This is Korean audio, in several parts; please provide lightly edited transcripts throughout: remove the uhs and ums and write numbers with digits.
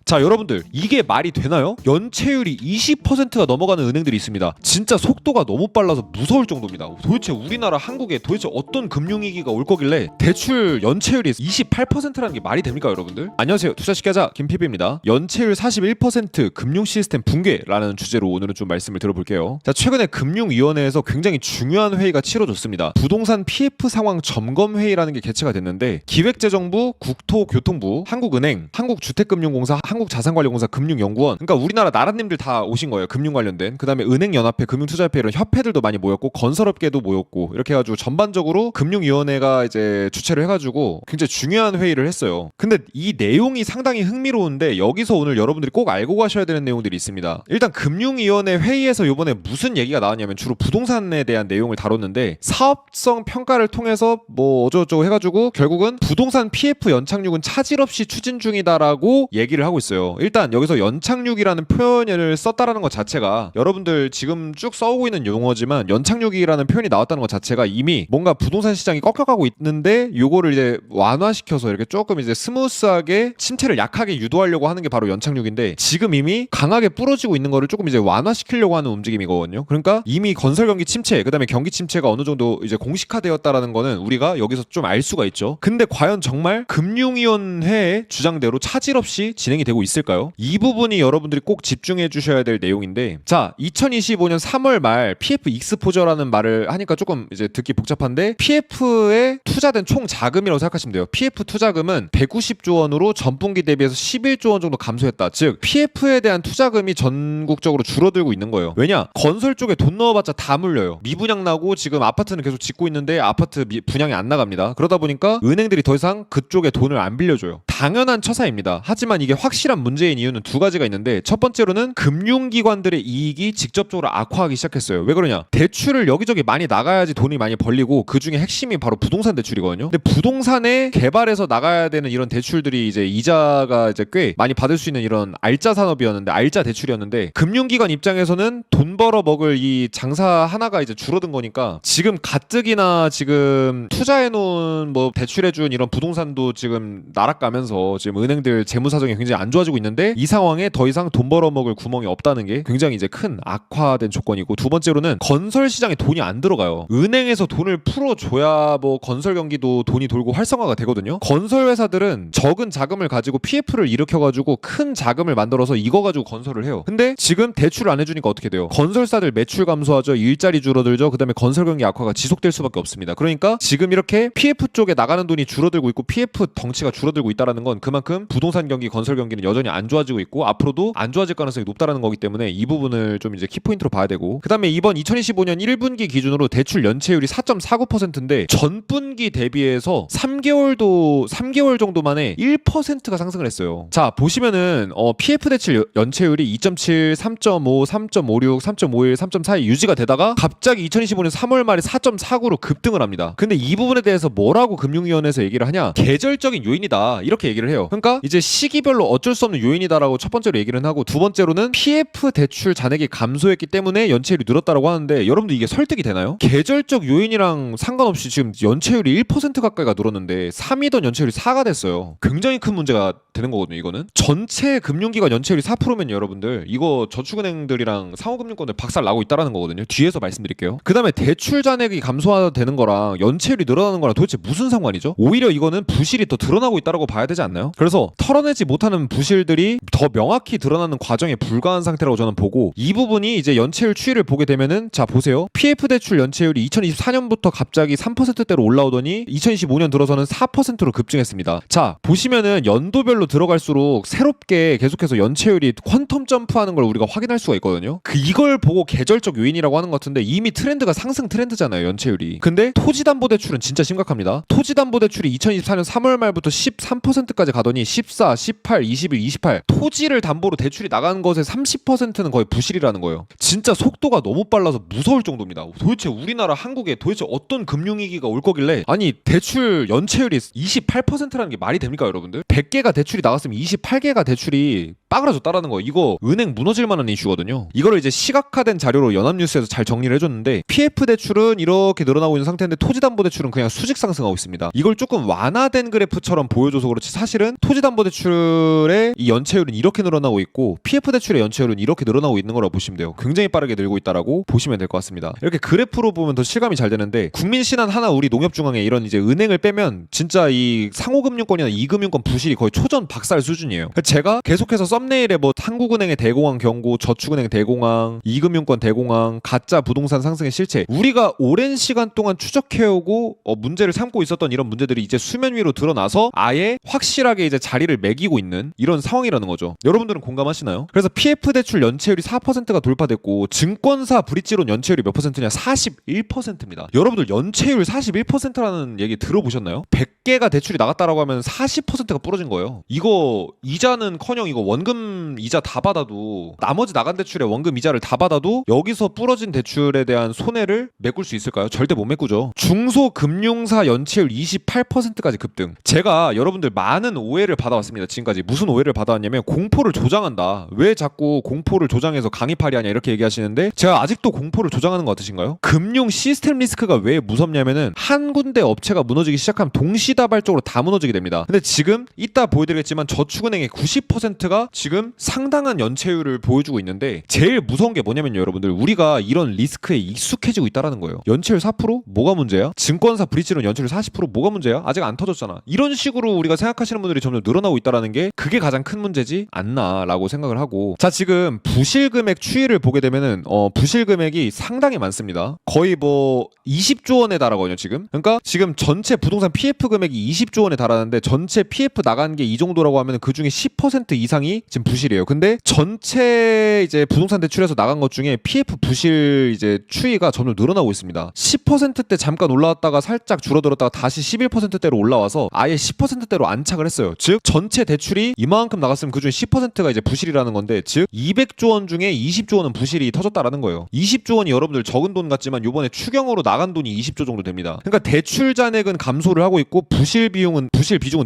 자, 여러분들 이게 말이 되나요? 연체율이 20%가 넘어가는 은행들이 있습니다. 진짜 속도가 너무 빨라서 무서울 정도입니다. 도대체 우리나라 한국에 도대체 어떤 금융위기가 올 거길래 대출 연체율이 28%라는 게 말이 됩니까, 여러분들? 안녕하세요, 투자식계자 김PB입니다. 연체율 41% 금융 시스템 붕괴라는 주제로 오늘은 좀 말씀을 들어볼게요. 자, 최근에 금융위원회에서 굉장히 중요한 회의가 치러졌습니다. 부동산 PF 상황 점검 회의라는 게 개최가 됐는데 기획재정부, 국토교통부, 한국은행, 한국주택금융공사, 한국자산관리공사, 금융연구원, 그러니까 우리나라 나라님들 다 오신 거예요. 금융 관련된. 그다음에 은행연합회, 금융투자협회 이런 협회들도 많이 모였고 건설업계도 모였고 이렇게 해가지고 전반적으로 금융위원회가 이제 주최를 해가지고 굉장히 중요한 회의를 했어요. 근데 이 내용이 상당히 흥미로운데 여기서 오늘 여러분들이 꼭 알고 가셔야 되는 내용들이 있습니다. 일단 금융위원회 회의에서 이번에 무슨 얘기가 나왔냐면 주로 부동산에 대한 내용을 다뤘는데 사업성 평가를 통해서 뭐 어쩌고저쩌고 해가지고 결국은 부동산 PF 연착륙은 차질 없이 추진 중이다라고 얘기를 하고 있어요. 일단 여기서 연착륙이라는 표현을 썼다라는 것 자체가 여러분들 지금 쭉 써오고 있는 용어지만 연착륙이라는 표현이 나왔다는 것 자체가 이미 뭔가 부동산 시장이 꺾여가고 있는데 요거를 이제 완화시켜서 이렇게 조금 이제 스무스하게 침체를 약하게 유도하려고 하는 게 바로 연착륙인데 지금 이미 강하게 부러지고 있는 거를 조금 이제 완화시키려고 하는 움직임이거든요. 그러니까 이미 건설 경기 침체, 그다음에 경기 침체가 어느 정도 이제 공식화되었다라는 거는 우리가 여기서 좀 알 수가 있죠. 근데 과연 정말 금융위원회의 주장대로 차질 없이 진행이 되고 있을까요? 이 부분이 여러분들이 꼭 집중해 주셔야 될 내용인데, 자, 2025년 3월 말 PF 익스포저라는 말을 하니까 조금 이제 듣기 복잡한데 PF에 투자된 총 자금이라고 생각하시면 돼요. PF 투자금은 190조 원으로 전분기 대비해서 11조 원 정도 감소했다. 즉 PF에 대한 투자금이 전국적으로 줄어들고 있는 거예요. 왜냐? 건설 쪽에 돈 넣어봤자 다 물려요. 미분양 나고 지금 아파트는 계속 짓고 있는데 아파트 분양이 안 나갑니다. 그러다 보니까 은행들이 더 이상 그쪽에 돈을 안 빌려줘요. 당연한 처사입니다. 하지만 이게 확실한 문제인 이유는 두 가지가 있는데, 첫 번째로는 금융기관들의 이익이 직접적으로 악화하기 시작했어요. 왜 그러냐? 대출을 여기저기 많이 나가야지 돈이 많이 벌리고 그 중에 핵심이 바로 부동산 대출이거든요. 근데 부동산에 개발해서 나가야 되는 이런 대출들이 이제 이자가 이제 꽤 많이 받을 수 있는 이런 알짜 산업이었는데, 알짜 대출이었는데, 금융기관 입장에서는 돈 벌어 먹을 이 장사 하나가 이제 줄어든 거니까 지금 가뜩이나 지금 투자해놓은 뭐 대출해준 이런 부동산도 지금 날아가면서 지금 은행들 재무 사정이 굉장히 안 좋아지고 있는데, 이 상황에 더 이상 돈 벌어먹을 구멍이 없다는 게 굉장히 이제 큰 악화된 조건이고, 두 번째로는 건설 시장에 돈이 안 들어가요. 은행에서 돈을 풀어줘야 뭐 건설 경기도 돈이 돌고 활성화가 되거든요. 건설 회사들은 적은 자금을 가지고 PF를 일으켜가지고 큰 자금을 만들어서 이거 가지고 건설을 해요. 근데 지금 대출을 안 해주니까 어떻게 돼요? 건설사들 매출 감소하죠. 일자리 줄어들죠. 그 다음에 건설 경기 악화가 지속될 수밖에 없습니다. 그러니까 지금 이렇게 PF 쪽에 나가는 돈이 줄어들고 있고 PF 덩치가 줄어들고 있다는 건 그만큼 부동산 경기, 건설 경기는 여전히 안 좋아지고 있고 앞으로도 안 좋아질 가능성이 높다는 거기 때문에 이 부분을 좀 이제 키포인트로 봐야 되고, 그 다음에 이번 2025년 1분기 기준으로 대출 연체율이 4.49%인데 전분기 대비해서 3개월 정도 만에 1%가 상승을 했어요. 자, 보시면은 PF 대출 연체율이 2.7, 3.5, 3.56, 3.51, 3.42 유지가 되다가 갑자기 2025년 3월 말에 4.49로 급등을 합니다. 근데 이 부분에 대해서 뭐라고 금융위원회에서 얘기를 하냐? 계절적인 요인이다, 이렇게 얘기를 해요. 그러니까 이제 시기별로 어쩔 수 없는 요인이다라고 첫 번째로 얘기를 하고, 두 번째로는 PF 대출 잔액이 감소했기 때문에 연체율이 늘었다라고 하는데, 여러분들 이게 설득이 되나요? 계절적 요인이랑 상관없이 지금 연체율이 1% 가까이가 늘었는데 3이던 연체율이 4가 됐어요. 굉장히 큰 문제가 되는 거거든요. 이거는 전체 금융기관 연체율이 4%면 여러분들 이거 저축은행들이랑 상호금융권들 박살 나고 있다라는 거거든요. 뒤에서 말씀드릴게요. 그 다음에 대출 잔액이 감소되는 거랑 연체율이 늘어나는 거랑 도대체 무슨 상관이죠? 오히려 이거는 부실이 더 드러나고 있다라고 봐야 되지 않나요? 그래서 털어내지 못하는 부실들이 더 명확히 드러나는 과정에 불과한 상태라고 저는 보고, 이 부분이 이제 연체율 추이를 보게 되면은, 자 보세요. PF 대출 연체율이 2024년부터 갑자기 3%대로 올라오더니 2025년 들어서는 4%로 급증했습니다. 자, 보시면은 연도별로 들어갈수록 새롭게 계속해서 연체율이 퀀텀 점프하는 걸 우리가 확인할 수가 있거든요. 이걸 보고 계절적 요인이라고 하는 것 같은데 이미 트렌드가 상승 트렌드잖아요, 연체율이. 근데 토지담보대출은 진짜 심각합니다. 토지담보대출이 2024년 3월 말부터 13%까지 가더니 14, 18, 21, 28 토지를 담보로 대출이 나가는 것의 30%는 거의 부실이라는 거예요. 진짜 속도가 너무 빨라서 무서울 정도입니다. 도대체 우리나라 한국에 도대체 어떤 금융위기가 올 거길래, 아니 대출 연체율이 28%라는 게 말이 됩니까, 여러분들? 100개가 대출이 나갔으면 28개가 대출이 싸그라졌다라는 거. 이거 은행 무너질 만한 이슈거든요. 이거를 이제 시각화된 자료로 연합뉴스에서 잘 정리를 해줬는데 PF 대출은 이렇게 늘어나고 있는 상태인데 토지담보대출은 그냥 수직 상승하고 있습니다. 이걸 조금 완화된 그래프처럼 보여줘서 그렇지 사실은 토지담보대출의 이 연체율은 이렇게 늘어나고 있고 PF 대출의 연체율은 이렇게 늘어나고 있는 거라고 보시면 돼요. 굉장히 빠르게 늘고 있다라고 보시면 될 것 같습니다. 이렇게 그래프로 보면 더 실감이 잘 되는데 국민신한 하나 우리 농협중앙에 이런 이제 은행을 빼면 진짜 이 상호금융권이나 이금융권 부실이 거의 초전 박살 수준이에요. 제가 계속해서 썸네일에 뭐 한국은행의 대공황 경고, 저축은행 대공황, 이금융권 대공황, 가짜 부동산 상승의 실체, 우리가 오랜 시간 동안 추적해오고 문제를 삼고 있었던 이런 문제들이 이제 수면 위로 드러나서 아예 확실하게 이제 자리를 매기고 있는 이런 상황이라는 거죠. 여러분들은 공감하시나요? 그래서 PF 대출 연체율이 4%가 돌파됐고 증권사 브릿지론 연체율이 몇 %냐? 41%입니다. 여러분들 연체율 41%라는 얘기 들어보셨나요? 100개가 대출이 나갔다라고 하면 40%가 부러진 거예요. 이거 이자는커녕 이거 원금 이자 다 받아도 나머지 나간 대출의 원금 이자를 다 받아도 여기서 부러진 대출에 대한 손해를 메꿀 수 있을까요? 절대 못 메꾸죠. 중소금융사 연체율 28%까지 급등. 제가 여러분들 많은 오해를 받아왔습니다. 지금까지 무슨 오해를 받아왔냐면 공포를 조장한다. 왜 자꾸 공포를 조장해서 강의팔이 하냐 이렇게 얘기하시는데 제가 아직도 공포를 조장하는 거 같으신가요? 금융 시스템 리스크가 왜 무섭냐면은 한 군데 업체가 무너지기 시작하면 동시다발적으로 다 무너지게 됩니다. 근데 지금 이따 보여드리겠지만 저축은행의 90%가 지금 상당한 연체율을 보여주고 있는데 제일 무서운 게 뭐냐면요 여러분들 우리가 이런 리스크에 익숙해지고 있다라는 거예요. 연체율 4%? 뭐가 문제야? 증권사 브릿지론 연체율 40% 뭐가 문제야? 아직 안 터졌잖아. 이런 식으로 우리가 생각하시는 분들이 점점 늘어나고 있다라는 게 그게 가장 큰 문제지 않나라고 생각을 하고 자 지금 부실금액 추이를 보게 되면은 부실금액이 상당히 많습니다. 거의 뭐 20조 원에 달하거든요 지금. 그러니까 지금 전체 부동산 PF 금액이 20조 원에 달하는데 전체 PF 나간 게 이 정도라고 하면 그 중에 10% 이상이 지금 부실이에요. 근데 전체 이제 부동산 대출에서 나간 것 중에 PF 부실 이제 추이가 점점 늘어나고 있습니다. 10%대 잠깐 올라왔다가 살짝 줄어들었다가 다시 11%대로 올라와서 아예 10%대로 안착을 했어요. 즉 전체 대출이 이만큼 나갔으면 그중에 10%가 이제 부실이라는 건데 즉 200조 원 중에 20조 원은 부실이 터졌다라는 거예요. 20조 원이 여러분들 적은 돈 같지만 요번에 추경으로 나간 돈이 20조 정도 됩니다. 그러니까 대출 잔액은 감소를 하고 있고 부실 비중은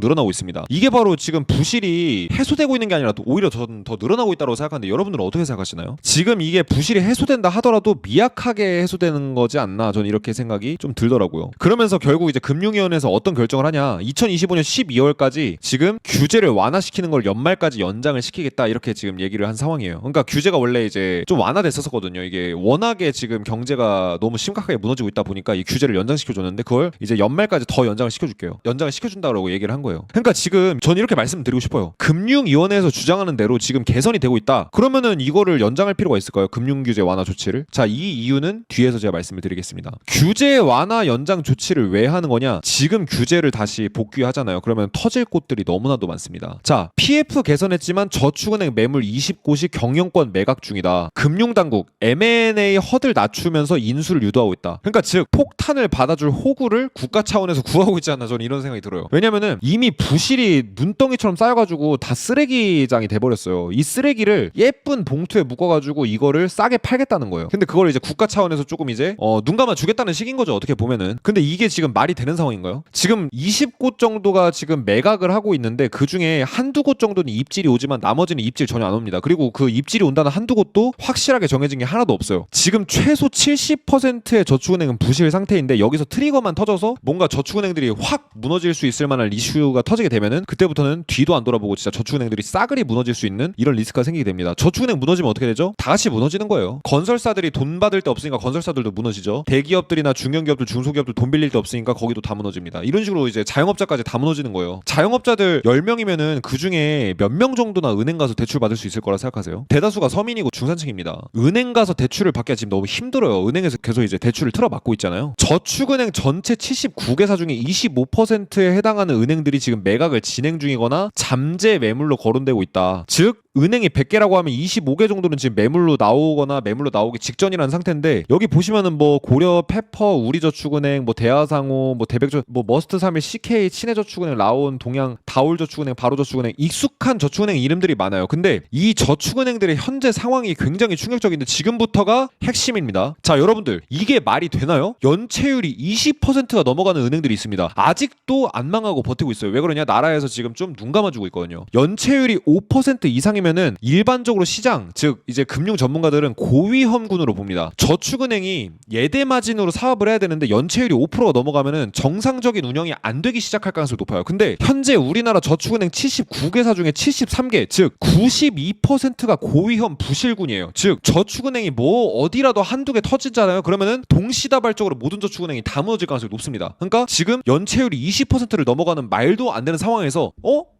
늘어나고 있습니다. 이게 바로 지금 부실이 해소되고 있는 게 아니라 오히려 더 늘어나고 있다고 생각하는데 여러분들은 어떻게 생각하시나요? 지금 이게 부실이 해소된다 하더라도 미약하게 해소되는 거지 않나 저는 이렇게 생각이 좀 들더라고요. 그러면서 결국 이제 금융위원회에서 어떤 결정을 하냐 2025년 12월까지 지금 규제를 완화시키는 걸 연말까지 연장을 시키겠다 이렇게 지금 얘기를 한 상황이에요. 그러니까 규제가 원래 이제 좀 완화됐었거든요. 이게 워낙에 지금 경제가 너무 심각하게 무너지고 있다 보니까 이 규제를 연장시켜줬는데 그걸 이제 연말까지 더 연장을 시켜줄게요. 연장을 시켜준다고 얘기를 한 거예요. 그러니까 지금 전 이렇게 말씀드리고 싶어요. 금융위원회에서 주장하는 대로 지금 개선이 되고 있다. 그러면은 이거를 연장할 필요가 있을까요? 금융규제 완화 조치를. 자, 이 이유는 뒤에서 제가 말씀을 드리겠습니다. 규제 완화 연장 조치를 왜 하는 거냐? 지금 규제를 다시 복귀하잖아요. 그러면 터질 곳들이 너무나도 많습니다. 자, PF 개선했지만 저축은행 매물 20곳이 경영권 매각 중이다. 금융당국 M&A 허들 낮추면서 인수를 유도하고 있다. 그러니까 즉 폭탄을 받아줄 호구를 국가 차원에서 구하고 있지 않나 저는 이런 생각이 들어요. 왜냐면은 이미 부실이 눈덩이처럼 쌓여가지고 다 쓰레기장이 돼버렸어요. 이 쓰레기를 예쁜 봉투에 묶어가지고 이거를 싸게 팔겠다는 거예요. 근데 그걸 이제 국가 차원에서 조금 이제 눈 감아 주겠다는 식인 거죠. 어떻게 보면은. 근데 이게 지금 말이 되는 상황인가요? 지금 20곳 정도가 지금 매각을 하고 있는데 그 중에 한두 곳 정도는 입질이 오지만 나머지는 입질 전혀 안 옵니다. 그리고 그 입질이 온다는 한두 곳도 확실하게 정해진 게 하나도 없어요. 지금 최소 70%의 저축은행은 부실 상태인데 여기서 트리거만 터져서 뭔가 저축은행들이 확 무너질 수 있을 만한 이슈가 터지게 되면은 그때부터는 뒤도 안 돌아보고 진짜 저축은행들이 싸그리 무너질 수 있는 이런 리스크가 생기게 됩니다. 저축은행 무너지면 어떻게 되죠? 다 같이 무너지는 거예요. 건설사들이 돈 받을 데 없으니까 건설사들도 무너지죠. 대기업들이나 중견기업들, 중소기업들 돈 빌릴 데 없으니까 거기도 다 무너집니다. 이런 식으로 이제 자영업자까지 다 무너지는 거예요. 자영업자들 10명이면은 그 중에 몇 명 정도나 은행 가서 대출 받을 수 있을 거라 생각하세요? 대다수가 서민이고 중산층입니다. 은행 가서 대출을 받기가 지금 너무 힘들어요. 은행에서 계속 이제 대출을 틀어막고 있잖아요. 저축은행 전체 79개사 중에 25%에 해당하는 은행들이 지금 매각을 진행 중이거나 잠재 매물로 거론되고 있다. 즉 은행이 100개라고 하면 25개 정도는 지금 매물로 나오거나 매물로 나오기 직전이라는 상태인데 여기 보시면은 뭐 고려, 페퍼, 우리저축은행, 뭐 대하상호, 뭐 대백저, 뭐 머스트31, CK, 친해저축은행, 라온, 동양, 다올저축은행, 바로저축은행 익숙한 저축은행 이름들이 많아요. 근데 이 저축은행들의 현재 상황이 굉장히 충격적인데 지금부터가 핵심입니다. 자, 여러분들 이게 말이 되나요? 연체율이 20%가 넘어가는 은행들이 있습니다. 아직도 안 망하고 버티고 있어요. 왜 그러냐? 나라에서 지금 좀 눈 감아주고 있거든요. 연체율이 5% 이상이면 보면은 일반적으로 시장, 즉 이제 금융 전문가들은 고위험군으로 봅니다. 저축은행이 예대 마진으로 사업을 해야 되는데 연체율이 5%가 넘어가면은 정상적인 운영이 안 되기 시작할 가능성이 높아요. 근데 현재 우리나라 저축은행 79개사 중에 73개, 즉 92%가 고위험 부실군이에요. 즉 저축은행이 뭐 어디라도 한두 개 터지잖아요. 그러면은 동시다발적으로 모든 저축은행이 다 무너질 가능성이 높습니다. 그러니까 지금 연체율이 20%를 넘어가는 말도 안 되는 상황에서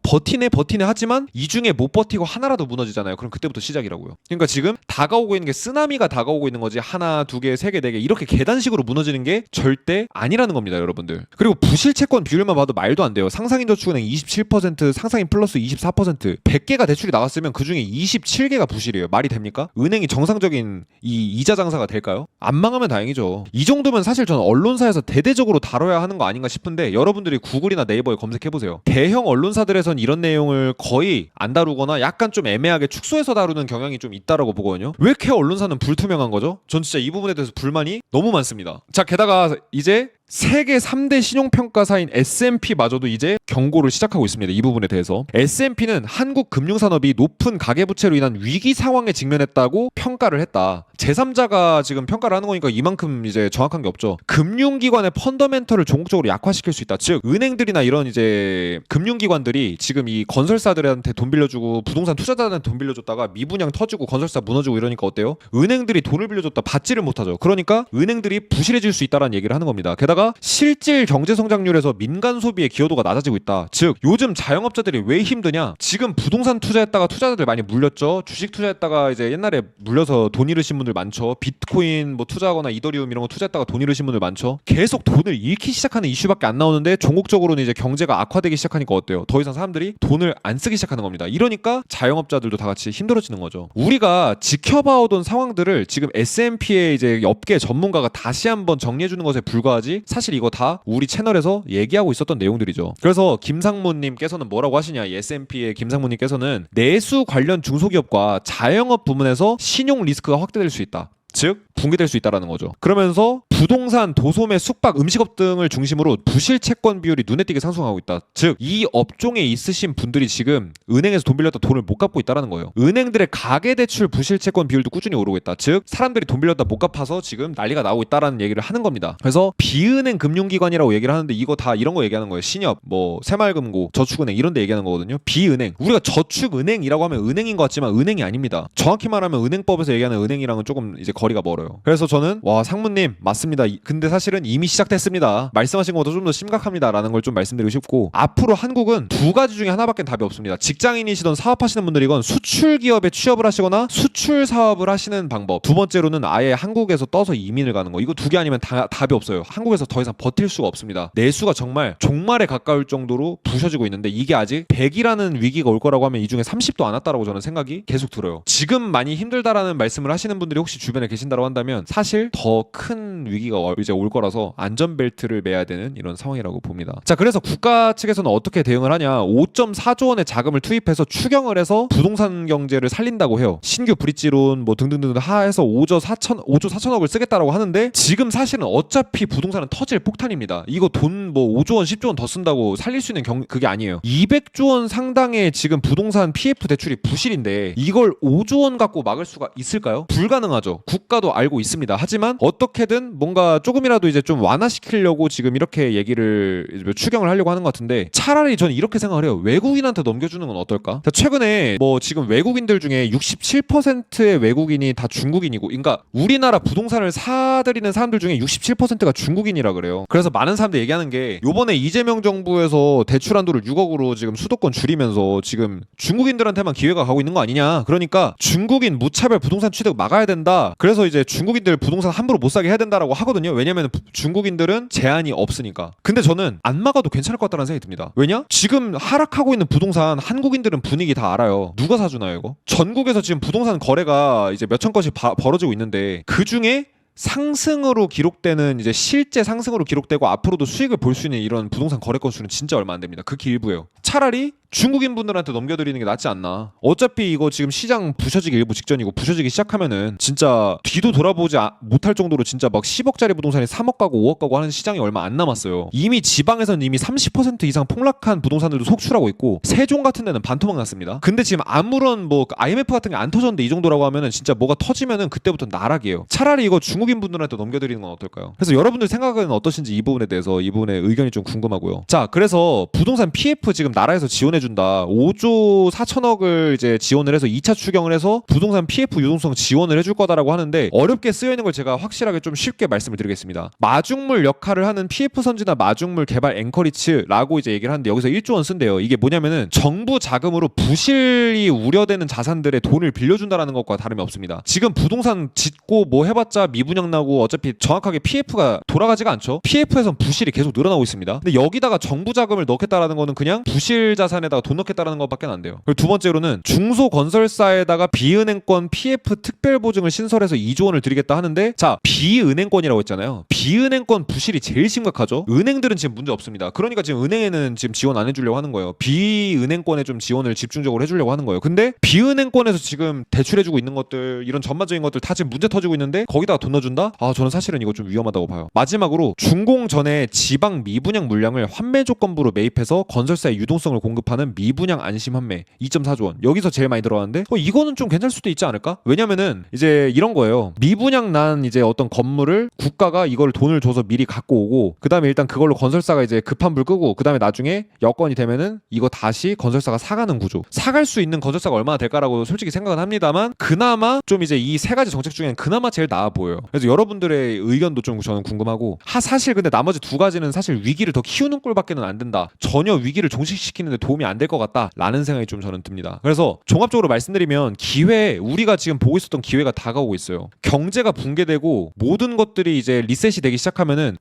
버티네 하지만 이 중에 못 버티고 하나라도 무너지잖아요. 그럼 그때부터 시작이라고요. 그러니까 지금 다가오고 있는 게 쓰나미가 다가오고 있는 거지, 하나, 두 개, 세 개, 네 개 이렇게 계단식으로 무너지는 게 절대 아니라는 겁니다, 여러분들. 그리고 부실채권 비율만 봐도 말도 안 돼요. 상상인 저축은행 27%, 상상인 플러스 24%, 100개가 대출이 나왔으면 그 중에 27개가 부실이에요. 말이 됩니까? 은행이 정상적인 이 이자 장사가 될까요? 안 망하면 다행이죠. 이 정도면 사실 저는 언론사에서 대대적으로 다뤄야 하는 거 아닌가 싶은데, 여러분들이 구글이나 네이버에 검색해보세요. 대형 언론사들에선 이런 내용을 거의 안 다루거나 약간 좀 애매하게 축소해서 다루는 경향이 좀 있다라고 보거든요. 왜 이렇게 언론사는 불투명한 거죠? 전 진짜 이 부분에 대해서 불만이 너무 많습니다. 자, 게다가 이제 세계 3대 신용평가사인 S&P마저도 이제 경고를 시작하고 있습니다. 이 부분에 대해서. S&P는 한국 금융산업이 높은 가계부채로 인한 위기 상황에 직면했다고 평가를 했다. 제3자가 지금 평가를 하는 거니까 이만큼 이제 정확한 게 없죠. 금융기관의 펀더멘털을 종국적으로 약화시킬 수 있다. 즉 은행들이나 이런 이제 금융기관들이 지금 이 건설사들한테 돈 빌려주고 부동산 투자자들한테 돈 빌려줬다가 미분양 터지고 건설사 무너지고 이러니까 어때요? 은행들이 돈을 빌려줬다 받지를 못하죠. 그러니까 은행들이 부실해질 수 있다는 얘기를 하는 겁니다. 게다가 실질 경제 성장률에서 민간 소비의 기여도가 낮아지고 있다. 즉 요즘 자영업자들이 왜 힘드냐? 지금 부동산 투자했다가 투자자들 많이 물렸죠. 주식 투자했다가 이제 옛날에 물려서 돈 잃으신 분들 많죠. 비트코인 뭐 투자하거나 이더리움 이런 거 투자했다가 돈 잃으신 분들 많죠. 계속 돈을 잃기 시작하는 이슈밖에 안 나오는데 종국적으로는 이제 경제가 악화되기 시작하니까 어때요? 더 이상 사람들이 돈을 안 쓰기 시작하는 겁니다. 이러니까 자영업자들도 다 같이 힘들어지는 거죠. 우리가 지켜봐오던 상황들을 지금 S&P의 이제 업계 전문가가 다시 한번 정리해 주는 것에 불과하지, 사실 이거 다 우리 채널에서 얘기하고 있었던 내용들이죠. 그래서 김상무님께서는 뭐라고 하시냐, 이 S&P의 김상무님께서는 내수 관련 중소기업과 자영업 부문에서 신용 리스크가 확대될 수 있다. 즉 붕괴될 수 있다는 거죠. 그러면서 부동산, 도소매, 숙박, 음식업 등을 중심으로 부실 채권 비율이 눈에 띄게 상승하고 있다. 즉 이 업종에 있으신 분들이 지금 은행에서 돈 빌렸다 돈을 못 갚고 있다는 거예요. 은행들의 가계대출 부실 채권 비율도 꾸준히 오르고 있다. 즉 사람들이 돈 빌렸다 못 갚아서 지금 난리가 나오고 있다는 얘기를 하는 겁니다. 그래서 비은행 금융기관이라고 얘기를 하는데 이거 다 이런 거 얘기하는 거예요. 신협, 뭐 새마을금고, 저축은행 이런 데 얘기하는 거거든요. 비은행. 우리가 저축은행이라고 하면 은행인 것 같지만 은행이 아닙니다. 정확히 말하면 은행법에서 얘기하는 은행이랑은 조금 이제 거리가 멀어요. 그래서 저는 와, 상무님 맞습니다. 근데 사실은 이미 시작됐습니다. 말씀하신 것보다 좀 더 심각합니다라는 걸 좀 말씀드리고 싶고, 앞으로 한국은 두 가지 중에 하나밖에 답이 없습니다. 직장인이시던 사업하시는 분들이건 수출 기업에 취업을 하시거나 수출 사업을 하시는 방법, 두 번째로는 아예 한국에서 떠서 이민을 가는 거. 이거 두 개 아니면 답이 없어요. 한국에서 더 이상 버틸 수가 없습니다. 내수가 정말 종말에 가까울 정도로 부셔지고 있는데 이게 아직 100이라는 위기가 올 거라고 하면 이 중에 30도 안 왔다라고 저는 생각이 계속 들어요. 지금 많이 힘들다라는 말씀을 하시는 분들이 혹시 주변에 계신다고 한다면 사실 더 큰 위기가 이제 올 거라서 안전벨트를 매야 되는 이런 상황이라고 봅니다. 자, 그래서 국가 측에서는 어떻게 대응을 하냐? 5.4조 원의 자금을 투입해서 추경을 해서 부동산 경제를 살린다고 해요. 신규 브릿지론 뭐 등등등 하해서 5조 4천억을 쓰겠다라고 하는데 지금 사실은 어차피 부동산은 터질 폭탄입니다. 이거 돈 뭐 5조 원 10조 원 더 쓴다고 살릴 수 있는 그게 아니에요. 200조 원 상당의 지금 부동산 PF 대출이 부실인데 이걸 5조 원 갖고 막을 수가 있을까요? 불가능하죠. 국가도 알고 있습니다. 하지만 어떻게든 뭔가 조금이라도 이제 좀 완화시키려고 지금 이렇게 얘기를 추경을 하려고 하는 것 같은데, 차라리 저는 이렇게 생각을 해요. 외국인한테 넘겨주는 건 어떨까? 최근에 뭐 지금 외국인들 중에 67%의 외국인이 다 중국인이고, 그러니까 우리나라 부동산을 사들이는 사람들 중에 67%가 중국인이라 그래요. 그래서 많은 사람들이 얘기하는 게 요번에 이재명 정부에서 대출 한도를 6억으로 지금 수도권 줄이면서 지금 중국인들한테만 기회가 가고 있는 거 아니냐. 그러니까 중국인 무차별 부동산 취득 막아야 된다. 그래서 이제 중국인들 부동산 함부로 못 사게 해야 된다라고 하거든요. 왜냐면 중국인들은 제한이 없으니까. 근데 저는 안 막아도 괜찮을 것 같다는 생각이 듭니다. 왜냐? 지금 하락하고 있는 부동산 한국인들은 분위기 다 알아요. 누가 사주나요 이거? 전국에서 지금 부동산 거래가 이제 몇천 건씩 벌어지고 있는데 그 중에 상승으로 기록되는 이제 실제 상승으로 기록되고 앞으로도 수익을 볼 수 있는 이런 부동산 거래 건수는 진짜 얼마 안 됩니다. 극히 일부예요. 차라리 중국인 분들한테 넘겨드리는 게 낫지 않나. 어차피 이거 지금 시장 부셔지기 일부 직전이고 부셔지기 시작하면은 진짜 뒤도 돌아보지 못할 정도로 진짜 막 10억짜리 부동산이 3억 가고 5억 가고 하는 시장이 얼마 안 남았어요. 이미 지방에서는 이미 30% 이상 폭락한 부동산들도 속출하고 있고 세종 같은 데는 반토막 났습니다. 근데 지금 아무런 뭐 IMF 같은 게 안 터졌는데 이 정도라고 하면은 진짜 뭐가 터지면은 그때부터 나락이에요. 차라리 이거 중국인 분들한테 넘겨드리는 건 어떨까요? 그래서 여러분들 생각은 어떠신지 이 부분에 대해서 이 부분의 의견이 좀 궁금하고요. 자, 그래서 부동산 PF 지금 나라에서 지원해준다. 5조 4천억을 이제 지원을 해서 2차 추경을 해서 부동산 PF 유동성 지원을 해줄 거다라고 하는데 어렵게 쓰여 있는 걸 제가 확실하게 좀 쉽게 말씀을 드리겠습니다. 마중물 역할을 하는 PF 선지나 마중물 개발 앵커리츠라고 이제 얘기를 하는데 여기서 1조 원 쓴대요. 이게 뭐냐면은 정부 자금으로 부실이 우려되는 자산들의 돈을 빌려준다라는 것과 다름이 없습니다. 지금 부동산 짓고 뭐 해봤자 미분양 나고 어차피 정확하게 PF가 돌아가지가 않죠. PF에선 부실이 계속 늘어나고 있습니다. 근데 여기다가 정부 자금을 넣겠다라는 거는 그냥 부실 자산에다가 돈 넣겠다라는 것밖에 안 돼요. 그리고 두 번째로는 중소건설사에다가 비은행권 PF 특별보증을 신설해서 2조 원을 드리겠다 하는데 자, 비은행권이라고 했잖아요. 비은행권 부실이 제일 심각하죠. 은행들은 지금 문제 없습니다. 그러니까 지금 은행에는 지금 지원 안 해주려고 하는 거예요. 비은행권에 좀 지원을 집중적으로 해주려고 하는 거예요. 근데 비은행권에서 지금 대출해주고 있는 것들 이런 전반적인 것들 다 지금 문제 터지고 있는데 거기다가 돈 넣어준다? 아, 저는 사실은 이거 좀 위험하다고 봐요. 마지막으로 준공 전에 지방 미분양 물량을 환매 조건부로 매입해서 건설사의 유동성을 공급하는 미분양 안심 환매 2.4조 원. 여기서 제일 많이 들어가는데 이거는 좀 괜찮을 수도 있지 않을까? 왜냐면은 이제 이런 거예요. 미분양 난 이제 어떤 건물을 국가가 이걸 돈을 줘서 미리 갖고 오고 그다음에 일단 그걸로 건설사가 이제 급한 불 끄고 그다음에 나중에 여건이 되면은 이거 다시 건설사가 사가는 구조. 사갈 수 있는 건설사가 얼마나 될까라고 솔직히 생각은 합니다만 그나마 좀 이제 이 세 가지 정책 중엔 그나마 제일 나아 보여요. 그래서 여러분들의 의견도 좀 저는 궁금하고 사실 근데 나머지 두 가지는 사실 위기를 더 키우는 꼴밖에는 안 된다. 전혀 위기를 종식시키는데 도움이 안 될 것 같다라는 생각이 좀 저는 듭니다. 그래서 종합적으로 말씀드리면 기회 우리가 지금 보고 있었던 기회가 다가오고 있어요. 경제가 붕괴되고 모든 것들이 이제 리셋이 되기 시작하면은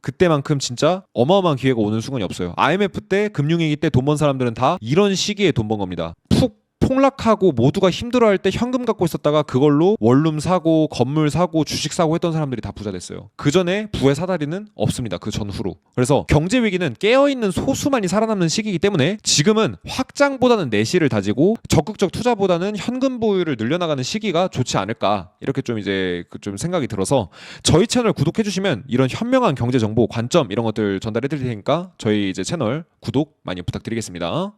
그때만큼 진짜 어마어마한 기회가 오는 순간이 없어요. IMF 때 금융위기 때 돈 번 사람들은 다 이런 시기에 돈 번 겁니다. 푹 폭락하고 모두가 힘들어할 때 현금 갖고 있었다가 그걸로 원룸 사고 건물 사고 주식 사고 했던 사람들이 다 부자 됐어요. 그 전에 부의 사다리는 없습니다. 그 전후로. 그래서 경제 위기는 깨어있는 소수만이 살아남는 시기이기 때문에 지금은 확장보다는 내실을 다지고 적극적 투자보다는 현금 보유를 늘려나가는 시기가 좋지 않을까 이렇게 좀 이제 좀 생각이 들어서 저희 채널 구독해 주시면 이런 현명한 경제 정보 관점 이런 것들 전달해 드릴 테니까 저희 이제 채널 구독 많이 부탁드리겠습니다.